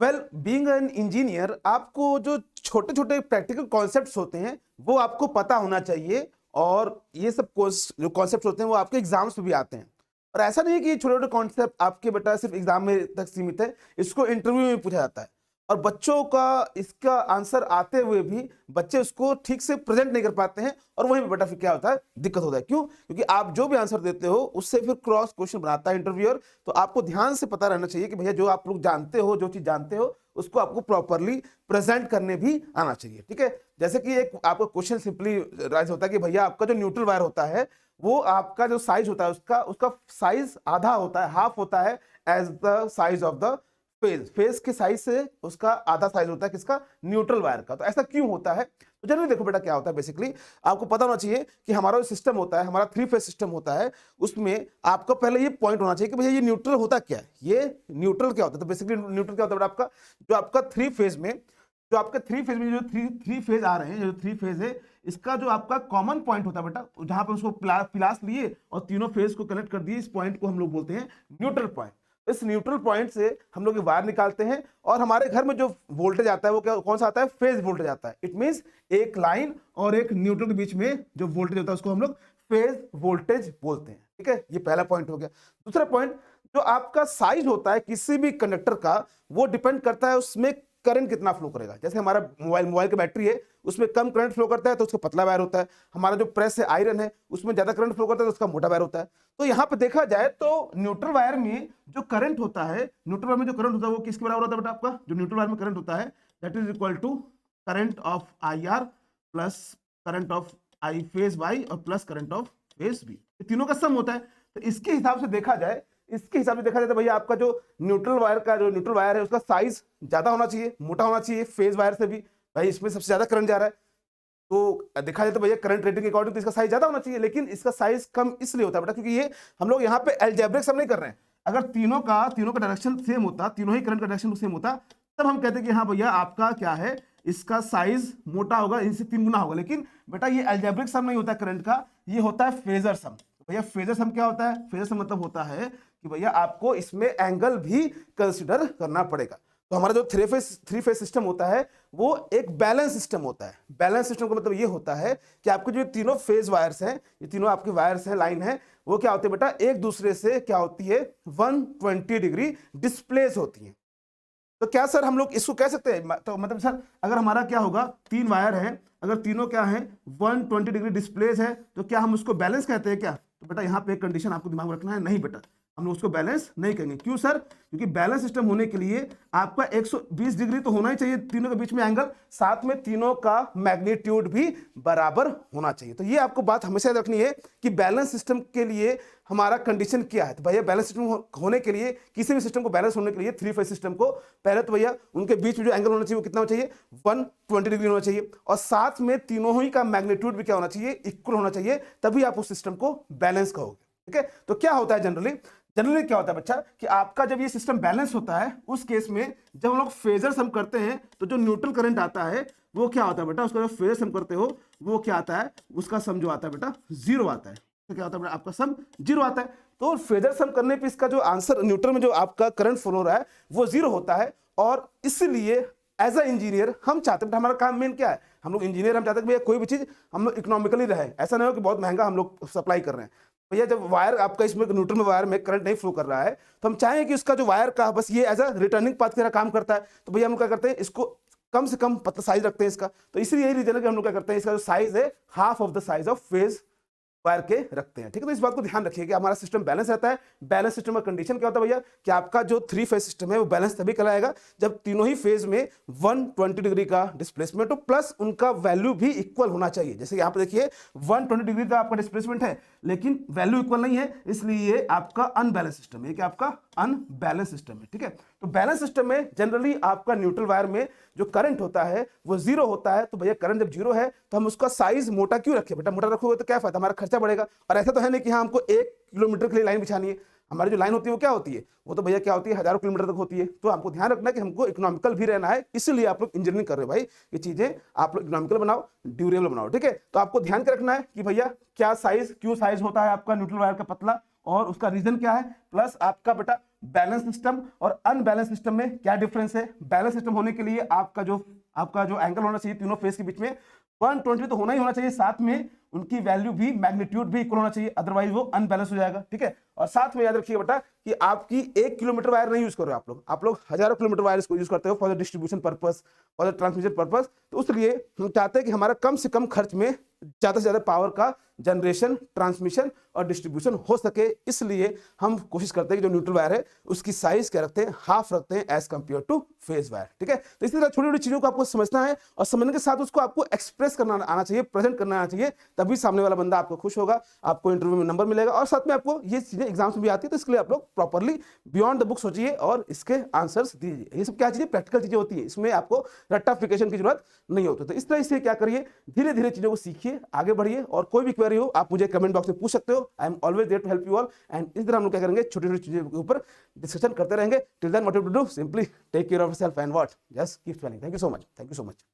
Well being an engineer आपको जो छोटे छोटे प्रैक्टिकल कॉन्सेप्ट्स होते हैं वो आपको पता होना चाहिए। और ये सब जो कॉन्सेप्ट्स होते हैं वो आपके एग्जाम्स में भी आते हैं। और ऐसा नहीं है कि ये छोटे छोटे कॉन्सेप्ट आपके बेटा सिर्फ एग्जाम में तक सीमित है, इसको इंटरव्यू में पूछा जाता है। और बच्चों का इसका आंसर आते हुए भी बच्चे उसको ठीक से प्रेजेंट नहीं कर पाते हैं, और वहीं पे बेटा फिर क्या होता है, दिक्कत होता है। क्यों? क्योंकि आप जो भी आंसर देते हो उससे फिर क्रॉस क्वेश्चन बनाता है इंटरव्यूअर। तो आपको ध्यान से पता रहना चाहिए कि भैया जो आप लोग जानते हो, जो चीज जानते हो उसको आपको प्रॉपरली प्रेजेंट करने भी आना चाहिए। ठीक है, जैसे कि एक आपका क्वेश्चन सिंपली राइज होता है कि भैया आपका जो न्यूट्रल वायर होता है वो आपका जो साइज होता है उसका उसका साइज आधा होता है, हाफ होता है as the size of the phase. Phase के साइज से उसका आधा साइज होता है किसका? न्यूट्रल वायर का। तो ऐसा क्यों होता है? तो जनरली देखो बेटा क्या होता है, बेसिकली आपको पता होना चाहिए कि हमारा जो सिस्टम होता है, हमारा 3 फेज सिस्टम होता है, उसमें आपको पहले ये पॉइंट होना चाहिए कि भैया ये न्यूट्रल होता क्या है, ये न्यूट्रल क्या होता है। तो बेसिकली न्यूट्रल क्या होता है बेटा? आपका जो आपका 3 फेज में जो थ्री फेज आ रहे हैं, जो 3 फेज है, इसका जो आपका कॉमन पॉइंट होता है बेटा, जहां पे उसको पिलास लिए और तीनों फेज को कनेक्ट कर दिए, इस पॉइंट को हम लोग बोलते हैं न्यूट्रल पॉइंट। इस न्यूट्रल पॉइंट से हम लोग वायर निकालते हैं, और हमारे घर में जो वोल्टेज आता है वो क्या कौन सा आता है? फेज वोल्टेज आता है। इट मींस एक लाइन और एक न्यूट्रल के बीच में जो वोल्टेज होता है उसको हम लोग फेज वोल्टेज बोलते हैं। ठीक है, ये पहला पॉइंट हो गया। दूसरा पॉइंट, जो आपका साइज होता है किसी भी कंडक्टर का, वो डिपेंड करता है उसमें करंट कितना फ्लो करेगा। जैसे हमारा मोबाइल की बैटरी है, उसमें कम करंट फ्लो करता है तो उसका पतला वायर होता है। हमारा जो प्रेस है, आयरन है, उसमें ज्यादा करंट फ्लो करता है तो उसका मोटा वायर होता है। तो यहाँ पे देखा जाए तो न्यूट्रल वायर में जो करंट होता है, वो किसके बराबर होता है बेटा? आपका जो न्यूट्रल वायर में करंट होता है, that is equal to current of I R plus current of I phase Y और plus current of phase B, तीनों का सम होता है। तो इसके हिसाब से देखा जाए तो भैया आपका जो न्यूट्रल वायर है उसका साइज ज्यादा होना चाहिए, मोटा होना चाहिए फेज वायर से भी। भाई इसमें सबसे ज्यादा करंट जा रहा है, तो देखा जाए तो भैया करंट रेटिंग के अकॉर्डिंग तो इसका साइज ज्यादा होना चाहिए, लेकिन इसका साइज कम इसलिए होता है बेटा क्योंकि ये हम लोग यहाँ पे अलजेब्रिक सम नहीं कर रहे हैं। अगर तीनों का डायरेक्शन सेम होता, तीनों ही करंट का डायरेक्शन सेम होता, तब हम कहते हैं कि हाँ भैया आपका क्या है, इसका साइज मोटा होगा, इनसे 3 गुना होगा। लेकिन बेटा ये अलजेब्रिक सम नहीं होता करंट का, ये होता है फेजर सम। भैया फेजर सम क्या होता है? फेजर सम मतलब होता है कि भैया आपको इसमें एंगल भी कंसीडर करना पड़ेगा। तो हमारा जो थ्री फेज सिस्टम होता है वो एक बैलेंस सिस्टम होता है। बैलेंस सिस्टम का मतलब ये होता है कि आपके जो तीनों फेज वायर्स हैं, ये तीनों आपके वायर्स हैं, लाइन है, वो क्या होती है बेटा? एक दूसरे से क्या होती है? 120 डिग्री डिस्प्लेस होती है। तो क्या सर हम लोग इसको कह सकते हैं? तो मतलब सर अगर हमारा क्या होगा, 3 वायर है, अगर तीनों क्या है 120 डिग्री डिस्प्लेस है, तो क्या हम उसको बैलेंस कहते हैं क्या? तो बेटा यहाँ पे एक कंडीशन आपको दिमाग में रखना है, नहीं बेटा हम लोग उसको बैलेंस नहीं करेंगे। क्यों सर? क्योंकि बैलेंस सिस्टम होने के लिए आपका 120 डिग्री तो होना ही चाहिए तीनों के बीच में एंगल, साथ में तीनों का मैग्नीट्यूड भी बराबर होना चाहिए। तो ये आपको बात हमेशा याद रखनी है कि बैलेंस सिस्टम के लिए हमारा कंडीशन क्या है। तो भैया बैलेंस सिस्टम होने के लिए, किसी भी सिस्टम को बैलेंस होने के लिए, 3 फेज सिस्टम को, पहले तो भैया उनके बीच में जो एंगल होना चाहिए वो कितना होना चाहिए? 120 डिग्री होना चाहिए, और साथ में तीनों ही का मैग्नीट्यूड भी क्या होना चाहिए? इक्वल होना चाहिए, तभी आप उस सिस्टम को बैलेंस कहोगे। ठीक है, तो क्या होता है जनरली क्या होता है बच्चा कि आपका जब ये सिस्टम बैलेंस होता है, उस केस में जब हम लोग फेजर सम करते हैं तो जो न्यूट्रल करंट आता है वो क्या होता है बेटा? उसका जो फेजर सम करते हो वो क्या आता है? उसका सम जो आता है बेटा 0 आता है। तो क्या होता है बेटा? आपका सम 0 आता है। तो फेजर सम करने पे इसका जो आंसर न्यूट्रल में जो आपका करंट फ्लो हो रहा है वो 0 होता है। और इसलिए एज अ इंजीनियर हम चाहते हैं, हमारा काम मेन क्या है, हम लोग इंजीनियर हम चाहते हैं भैया कोई भी चीज हम लोग इकोनॉमिकली रहे, ऐसा नहीं हो कि बहुत महंगा हम लोग सप्लाई कर रहे हैं। भैया जब वायर आपका इसमें न्यूट्रल में वायर में करंट नहीं फ्लो कर रहा है, तो हम चाहेंगे कि उसका जो वायर का बस ये एज अ रिटर्निंग पाथ की तरह काम करता है। तो भैया हम क्या करते हैं, इसको कम से कम पतला साइज रखते हैं इसका। तो इसीलिए यही रीजन है कि हम लोग क्या करते हैं, इसका जो साइज है half of the size of phase wire के रखते हैं। ठीक है, तो इस बात को ध्यान रखिए कि हमारा सिस्टम बैलेंस रहता है। बैलेंस सिस्टम का कंडीशन क्या होता है भैया कि आपका जो 3 फेज सिस्टम है वो बैलेंस तभी कहलाएगा जब तीनों ही फेज में 120 डिग्री का डिस्प्लेसमेंट हो, प्लस उनका वैल्यू भी इक्वल होना चाहिए। जैसे यहाँ पे देखिए 120 डिग्री का आपका डिस्प्लेसमेंट है, लेकिन वैल्यू इक्वल नहीं है, इसलिए आपका अनबैलेंस सिस्टम है, कि आपका अनबैलेंस सिस्टम है। ठीक है, तो बैलेंस सिस्टम में जनरली आपका न्यूट्रल वायर में जो करंट होता है वो 0 होता है। तो भैया करंट जब 0 है तो हम उसका साइज मोटा क्यों रखें बेटा? मोटा रखोगे तो क्या फायदा, हमारा खर्चा बढ़ेगा। और ऐसा तो है नहीं कि हाँ हमको 1 किलोमीटर के लिए लाइन बिछानी है, हमारी जो लाइन होती है वो क्या होती है, वो तो भैया क्या होती है हजारों किलोमीटर तक होती है। तो आपको ध्यान रखना है कि हमको इकोनॉमिकल भी रहना है, इसीलिए आप लोग इंजीनियरिंग कर रहे हो भाई, ये चीजें आप लोग इकोनॉमिकल बनाओ, ड्यूरेबल बनाओ। ठीक है, तो आपको ध्यान के रखना है कि भैया क्या साइज, क्यों साइज होता है आपका न्यूट्रल वायर का पतला, और उसका रीजन क्या है, प्लस आपका बेटा बैलेंस सिस्टम और अनबैलेंस सिस्टम में क्या डिफरेंस है। बैलेंस सिस्टम होने के लिए आपका जो एंगल होना चाहिए तीनों फेस के बीच में 120 तो होना ही होना चाहिए, साथ में उनकी वैल्यू भी मैग्नीट्यूड भी इक्वल होना चाहिए, अदरवाइज वो अनबैलेंस हो जाएगा। ठीक है, और साथ में याद रखिए बेटा कि आपकी 1 किलोमीटर वायर नहीं यूज कर रहे हो आप लोग हजारों किलोमीटर वायर को यूज करते हो for the distribution purpose, for the transmission purpose. तो उसलिए हम चाहते हैं कि हमारा कम से कम खर्च में ज्यादा से ज्यादा पावर का जनरेशन, ट्रांसमिशन और डिस्ट्रीब्यूशन हो सके, इसलिए हम कोशिश करते हैं कि जो न्यूट्रल वायर है उसकी साइज क्या रखते हैं, हाफ रखते हैं as compare to phase wire. ठीक है, तो इसी तरह छोटी छोटी चीजों को आपको समझना है और समझने के साथ उसको आपको एक्सप्रेस करना आना चाहिए, प्रेजेंट करना आना चाहिए, तभी सामने वाला बंदा आपको खुश होगा, आपको इंटरव्यू में नंबर मिलेगा और साथ में आपको ये चीजें एग्जाम्स में भी आती है। तो इसके लिए आप लोग प्रॉपरली बियॉन्ड द बुक सोचिए और इसके आंसर्स दीजिए। ये सब क्या चीजें, प्रैक्टिकल चीजें होती है, इसमें आपको रट्टाफिकेशन की जरूरत नहीं होती। तो इस तरह से क्या करिए, धीरे धीरे चीजों को सीखिए, आगे बढ़िए और कोई भी क्वेरी हो आप मुझे कमेंट बॉक्स में पूछ सकते हो। I am always there to help you all. And इस तरह हम लोग क्या करेंगे, छोटी छोटी चीजों के ऊपर डिस्कशन करते रहेंगे। Till then what you do, simply take care of yourself and what just keep smiling. Thank you so much, thank you so much.